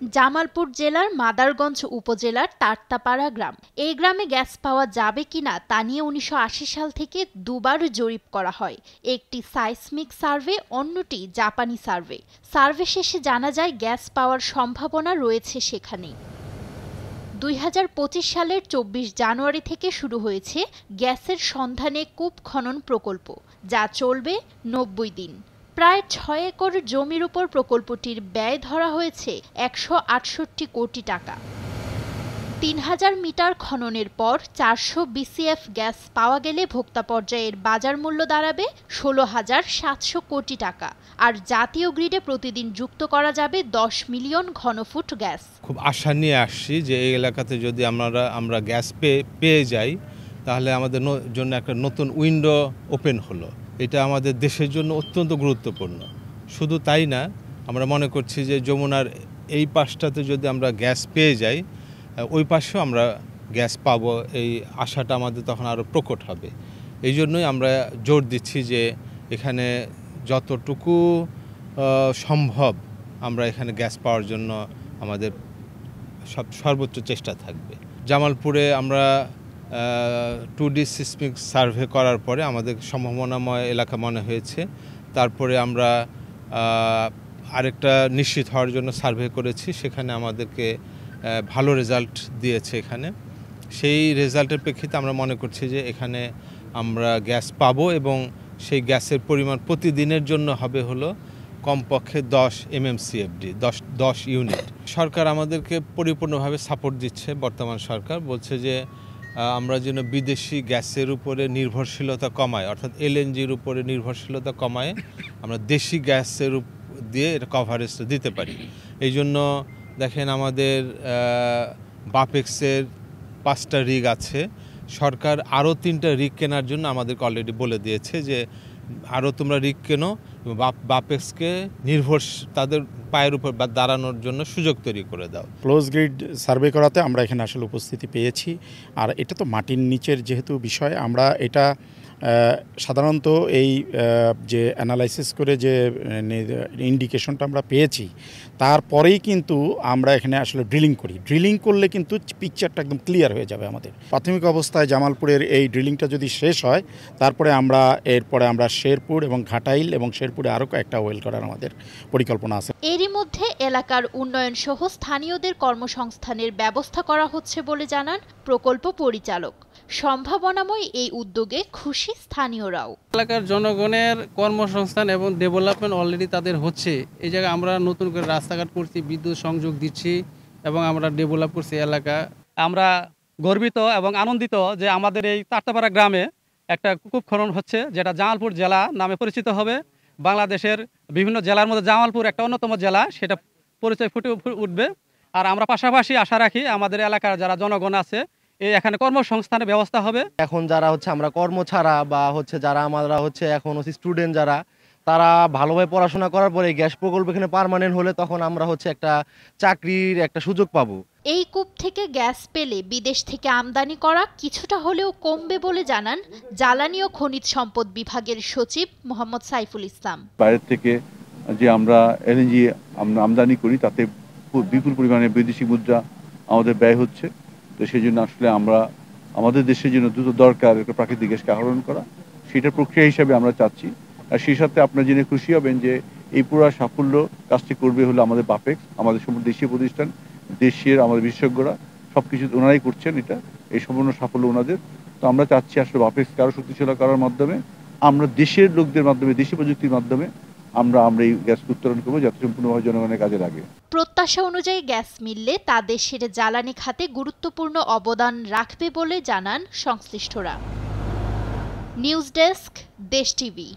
জামালপুর জেলার মাদারগঞ্জ উপজেলার তারতাপাড়া গ্রাম। এই গ্রামে গ্যাস পাওয়া যাবে কিনা তা নিয়ে ১৯৮০ সাল থেকে দুবার জরিপ করা হয়। একটি সাইসমিক সার্ভে, অন্যটি জাপানি সার্ভে। সার্ভে শেষে জানা যায় গ্যাস পাওয়ার সম্ভাবনা রয়েছে সেখানেই। ২০২৫ সালের ২৪ জানুয়ারি থেকে শুরু হয়েছে গ্যাসের সন্ধানে কূপ খনন প্রকল্প, যা চলবে ৯০ দিন। প্রায় ৬ একর জমির উপর প্রকল্পটির ব্যয় ধরা হয়েছে ১৬৮ কোটি টাকা। ৩,০০০ মিটার খননের পর ৪০০ বিসিএফ গ্যাস পাওয়া গেলে ভোক্তা পর্যায়ের বাজার মূল্য দাঁড়াবে ১৬,৭০০ কোটি টাকা। আর জাতীয় গ্রিডে প্রতিদিন যুক্ত করা যাবে ১০ মিলিয়ন ঘনফুট গ্যাস। খুব আশা নিয়ে আসছি যে এই এলাকাতে যদি আমরা গ্যাস পেয়ে যাই, তাহলে আমাদের জন্য একটা নতুন উইন্ডো ওপেন হলো। এটা আমাদের দেশের জন্য অত্যন্ত গুরুত্বপূর্ণ। শুধু তাই না, আমরা মনে করছি যে যমুনার এই পাশটাতে যদি আমরা গ্যাস পেয়ে যাই, ওই পাশেও আমরা গ্যাস পাবো, এই আশাটা আমাদের তখন আরও প্রকট হবে। এই জন্যই আমরা জোর দিচ্ছি যে এখানে যতটুকু সম্ভব আমরা এখানে গ্যাস পাওয়ার জন্য আমাদের সর্বোচ্চ চেষ্টা থাকবে। জামালপুরে আমরা 2D সিসমিক সার্ভে করার পরে আমাদের সম্ভাবনাময় এলাকা মনে হয়েছে। তারপরে আমরা আরেকটা নিশ্চিত হওয়ার জন্য সার্ভে করেছি, সেখানে আমাদেরকে ভালো রেজাল্ট দিয়েছে। এখানে সেই রেজাল্টের প্রেক্ষিতে আমরা মনে করছি যে এখানে আমরা গ্যাস পাবো এবং সেই গ্যাসের পরিমাণ প্রতিদিনের জন্য হবে হলো কমপক্ষে 10 MMCFD, 10 ইউনিট। সরকার আমাদেরকে পরিপূর্ণভাবে সাপোর্ট দিচ্ছে। বর্তমান সরকার বলছে যে আমরা যেন বিদেশি গ্যাসের উপরে নির্ভরশীলতা কমাই, অর্থাৎ LNGর উপরে নির্ভরশীলতা কমায় আমরা দেশি গ্যাসের দিয়ে এটা কভারেজটা দিতে পারি। এই জন্য দেখেন আমাদের বাপেক্সের 5টা রিগ আছে। সরকার আরও 3টা রিগ কেনার জন্য আমাদেরকে অলরেডি বলে দিয়েছে যে আরও তোমরা রিগ কেনো, বাপেক্সকে তাদের পায়ের উপর দাঁড়ানোর জন্য সুযোগ তৈরি করে দাও। ক্লোজ গ্রিড সার্ভে করাতে আমরা এখানে আসলে উপস্থিতি পেয়েছি। আর এটা তো মাটির নিচের যেহেতু বিষয়, আমরা এটা সাধারণত এই যে অ্যানালাইসিস করে যে ইন্ডিকেশনটা আমরা পেয়েছি, তারপরেই কিন্তু আমরা এখানে আসলে ড্রিলিং করলে কিন্তু পিকচারটা একদম ক্লিয়ার হয়ে যাবে আমাদের। প্রাথমিক অবস্থায় জামালপুরের এই ড্রিলিংটা যদি শেষ হয়, তারপরে এরপরে আমরা শেরপুর এবং ঘাটাইল এবং শেরপুরে আরও কয়েকটা ওয়েল করার আমাদের পরিকল্পনা আছে। এরই মধ্যে এলাকার উন্নয়ন সহ স্থানীয়দের কর্মসংস্থানের ব্যবস্থা করা হচ্ছে বলে জানান প্রকল্প পরিচালক। সম্ভাবনাময় এই উদ্যোগে খুশি স্থানীয়রাও। এলাকার জনগণের কর্মসংস্থান এবং ডেভেলপমেন্ট অলরেডি তাদের হচ্ছে। এই জায়গায় আমরা নতুন করে রাস্তাঘাট করছি, বিদ্যুৎ সংযোগ দিচ্ছি এবং আমরা ডেভেলপ করছি এলাকা। আমরা গর্বিত এবং আনন্দিত যে আমাদের এই তারতাপাড়া গ্রামে একটা কূপ খনন হচ্ছে, যেটা জামালপুর জেলা নামে পরিচিত হবে। বাংলাদেশের বিভিন্ন জেলার মধ্যে জামালপুর একটা অন্যতম জেলা, সেটা পরিচয় ফুটে উঠবে। আর আমরা পাশাপাশি আশা রাখি আমাদের এলাকার যারা জনগণ আছে, এখানে কর্মসংস্থানের ব্যবস্থা হবে। এখন যারা আমরা কর্ম ছাড়া বা যারা আমরা এখন স্টুডেন্ট যারা, তারা ভালোভাবে পড়াশোনা করার পরে গ্যাস প্রকল্প এখানে পার্মানেন্ট হলে তখন আমরা একটা চাকরির একটা সুযোগ পাবো। এই কূপ থেকে গ্যাস পেলে বিদেশ থেকে আমদানি করা কিছুটা হলেও কমবে বলে জানান জ্বালানি ও খনিজ সম্পদ বিভাগের সচিব মোহাম্মদ সাইফুল ইসলাম। বাইরে থেকে যে আমরা LNG আমদানি করি, তাতে বিপুল পরিমাণে বৈদেশিক মুদ্রা আমাদের ব্যয় হচ্ছে। তো সেই জন্য আসলে আমাদের দেশের জন্য দ্রুত দরকার একটা প্রাকৃতিক গ্যাসকে আহরণ করা, সেটা প্রক্রিয়া হিসাবে আমরা চাচ্ছি। আর সেই সাথে আপনারা জেনে খুশি হবেন যে এই পুরো সাফল্য কাজটি করবে হলো আমাদের বাপেক্স, আমাদের সম্পূর্ণ দেশীয় প্রতিষ্ঠান, দেশের আমাদের বিশেষজ্ঞরা সবকিছু ওনারাই করছেন। এই সম্পূর্ণ সাফল্য ওনাদের। তো আমরা চাচ্ছি আসলে বাপেক্সকে আরও শক্তিশালী করার মাধ্যমে আমরা দেশের লোকদের মাধ্যমে, দেশি প্রযুক্তির মাধ্যমে আমরা এই গ্যাস উত্তোলন করবো, যাতে সম্পূর্ণভাবে জনগণের কাজে লাগে। প্রত্যাশা অনুযায়ী গ্যাস মিললে তা দেশের জ্বালানি খাতে গুরুত্বপূর্ণ অবদান রাখবে বলে জানান সংশ্লিষ্টরা। নিউজ ডেস্ক, দেশ টিভি।